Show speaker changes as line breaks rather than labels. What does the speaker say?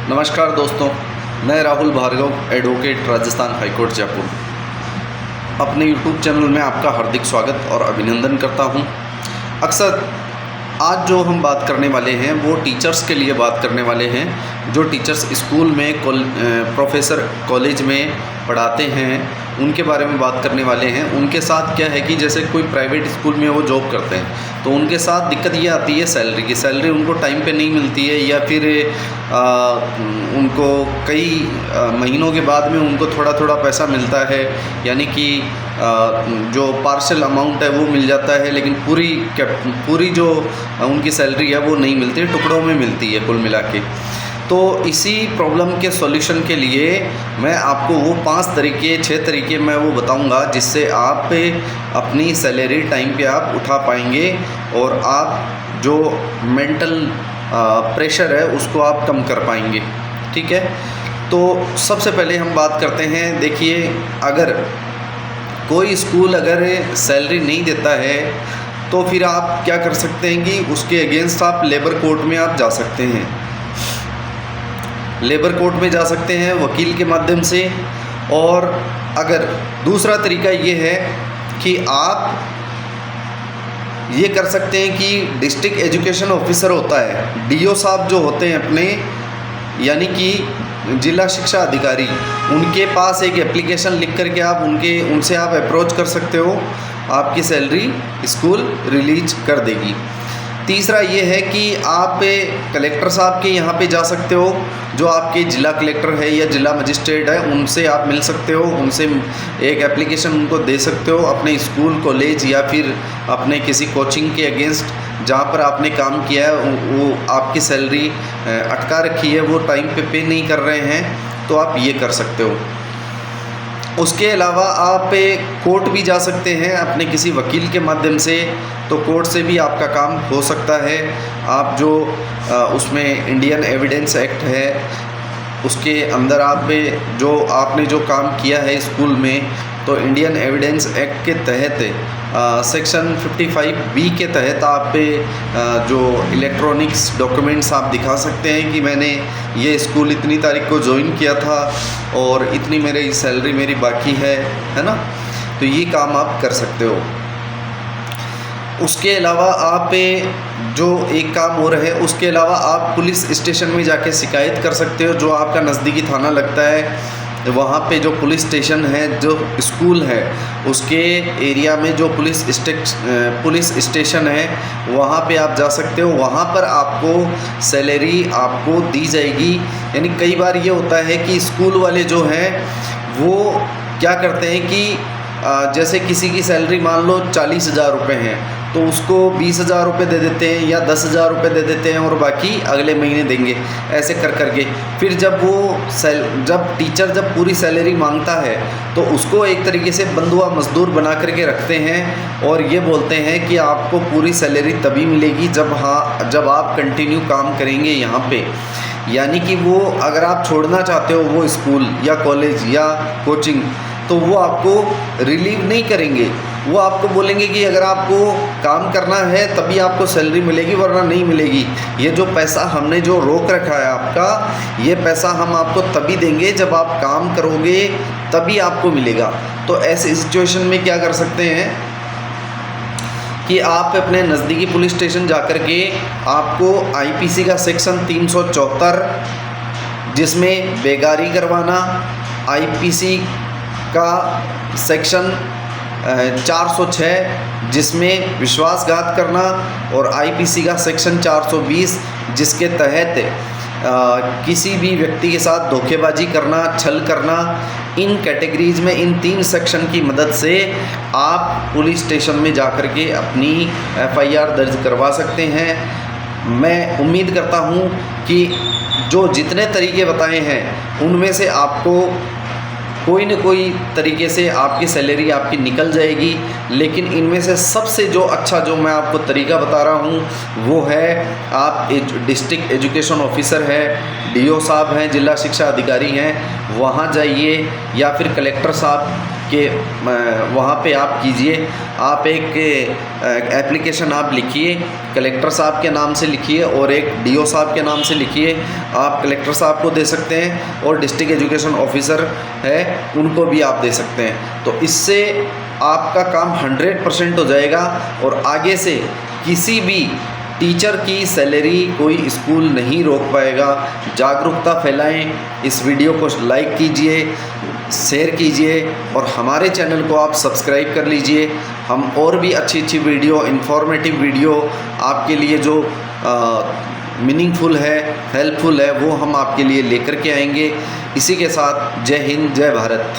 नमस्कार दोस्तों, मैं राहुल भार्गव, एडवोकेट, राजस्थान हाईकोर्ट जयपुर। अपने यूट्यूब चैनल में आपका हार्दिक स्वागत और अभिनंदन करता हूं। अक्सर आज जो हम बात करने वाले हैं वो टीचर्स के लिए बात करने वाले हैं, जो टीचर्स स्कूल में प्रोफेसर कॉलेज में पढ़ाते हैं उनके बारे में बात करने वाले हैं। उनके साथ क्या है कि जैसे कोई प्राइवेट स्कूल में वो जॉब करते हैं तो उनके साथ दिक्कत ये आती है सैलरी की। सैलरी उनको टाइम पे नहीं मिलती है या फिर उनको कई महीनों के बाद में उनको थोड़ा थोड़ा पैसा मिलता है, यानी कि जो पार्शल अमाउंट है वो मिल जाता है, लेकिन पूरी जो उनकी सैलरी है वो नहीं मिलती, टुकड़ों में मिलती है कुल मिला के। तो इसी प्रॉब्लम के सॉल्यूशन के लिए मैं आपको वो 6 तरीके मैं वो बताऊंगा जिससे आप अपनी सैलरी टाइम पे आप उठा पाएंगे और आप जो मेंटल प्रेशर है उसको आप कम कर पाएंगे। ठीक है, तो सबसे पहले हम बात करते हैं। देखिए, अगर कोई स्कूल अगर सैलरी नहीं देता है तो फिर आप क्या कर सकते हैं कि उसके अगेंस्ट आप लेबर कोर्ट में आप जा सकते हैं। लेबर कोर्ट में जा सकते हैं वकील के माध्यम से। और अगर दूसरा तरीका ये है कि आप ये कर सकते हैं कि डिस्ट्रिक्ट एजुकेशन ऑफिसर होता है, डीओ साहब जो होते हैं अपने, यानी कि जिला शिक्षा अधिकारी, उनके पास एक एप्लीकेशन लिख करके आप उनसे आप अप्रोच कर सकते हो, आपकी सैलरी स्कूल रिलीज कर देगी। तीसरा ये है कि आप कलेक्टर साहब के यहाँ पे जा सकते हो, जो आपके ज़िला कलेक्टर है या ज़िला मजिस्ट्रेट है, उनसे आप मिल सकते हो, उनसे एक एप्लीकेशन उनको दे सकते हो अपने स्कूल, कॉलेज या फिर अपने किसी कोचिंग के अगेंस्ट जहाँ पर आपने काम किया है, वो आपकी सैलरी अटका रखी है, वो टाइम पे नहीं कर रहे हैं, तो आप ये कर सकते हो। उसके अलावा आप कोर्ट भी जा सकते हैं अपने किसी वकील के माध्यम से, तो कोर्ट से भी आपका काम हो सकता है। आप जो उसमें इंडियन एविडेंस एक्ट है उसके अंदर आपने जो काम किया है स्कूल में, तो इंडियन एविडेंस एक्ट के तहत सेक्शन 55B के तहत आप जो इलेक्ट्रॉनिक्स डॉक्यूमेंट्स आप दिखा सकते हैं कि मैंने ये स्कूल इतनी तारीख को ज्वाइन किया था और इतनी मेरी सैलरी मेरी बाकी है ना, तो ये काम आप कर सकते हो। उसके अलावा आप जो एक काम हो रहा है, उसके अलावा आप पुलिस स्टेशन में जाके शिकायत कर सकते हो। जो आपका नज़दीकी थाना लगता है वहाँ पे जो पुलिस स्टेशन है, जो स्कूल है उसके एरिया में जो पुलिस स्टेशन है वहाँ पे आप जा सकते हो। वहाँ पर आपको सैलरी आपको दी जाएगी। यानी कई बार ये होता है कि स्कूल वाले जो हैं वो क्या करते हैं कि जैसे किसी की सैलरी मान लो 40,000 रुपये हैं तो उसको 20,000 रुपये दे देते हैं या 10,000 रुपये दे देते हैं और बाकी अगले महीने देंगे, ऐसे कर करके। फिर जब टीचर पूरी सैलरी मांगता है तो उसको एक तरीके से बंधुआ मजदूर बना करके रखते हैं और ये बोलते हैं कि आपको पूरी सैलरी तभी मिलेगी जब आप कंटिन्यू काम करेंगे यहाँ पे। यानी कि वो अगर आप छोड़ना चाहते हो वो स्कूल या कॉलेज या कोचिंग, तो वो आपको रिलीव नहीं करेंगे। वो आपको बोलेंगे कि अगर आपको काम करना है तभी आपको सैलरी मिलेगी, वरना नहीं मिलेगी। ये जो पैसा हमने जो रोक रखा है आपका, ये पैसा हम आपको तभी देंगे जब आप काम करोगे, तभी आपको मिलेगा। तो ऐसे सिचुएशन में क्या कर सकते हैं कि आप अपने नज़दीकी पुलिस स्टेशन जाकर के आपको आईपीसी का सेक्शन 374, जिसमें बेगारी करवाना, आईपीसी का सेक्शन 406 जिसमें विश्वासघात करना, और आईपीसी का सेक्शन 420 जिसके तहत किसी भी व्यक्ति के साथ धोखेबाजी करना, छल करना, इन कैटेगरीज़ में इन 3 सेक्शन की मदद से आप पुलिस स्टेशन में जाकर के अपनी एफआईआर दर्ज करवा सकते हैं। मैं उम्मीद करता हूं कि जो जितने तरीके बताए हैं उनमें से आपको कोई न कोई तरीके से आपकी सैलरी आपकी निकल जाएगी। लेकिन इनमें से सबसे जो अच्छा जो मैं आपको तरीका बता रहा हूँ वो है, आप डिस्ट्रिक्ट एजुकेशन ऑफिसर है, डीओ साहब हैं, जिला शिक्षा अधिकारी हैं, वहाँ जाइए या फिर कलेक्टर साहब कि वहाँ पे आप कीजिए। आप एक एप्लीकेशन आप लिखिए, कलेक्टर साहब के नाम से लिखिए और एक डीओ साहब के नाम से लिखिए। आप कलेक्टर साहब को दे सकते हैं और डिस्ट्रिक्ट एजुकेशन ऑफिसर है उनको भी आप दे सकते हैं। तो इससे आपका काम 100% हो जाएगा और आगे से किसी भी टीचर की सैलरी कोई स्कूल नहीं रोक पाएगा। जागरूकता फैलाएं, इस वीडियो को लाइक कीजिए, शेयर कीजिए और हमारे चैनल को आप सब्सक्राइब कर लीजिए। हम और भी अच्छी अच्छी वीडियो, इन्फॉर्मेटिव वीडियो आपके लिए जो मीनिंगफुल है, हेल्पफुल है, वो हम आपके लिए लेकर के आएंगे। इसी के साथ जय हिंद, जय भारत।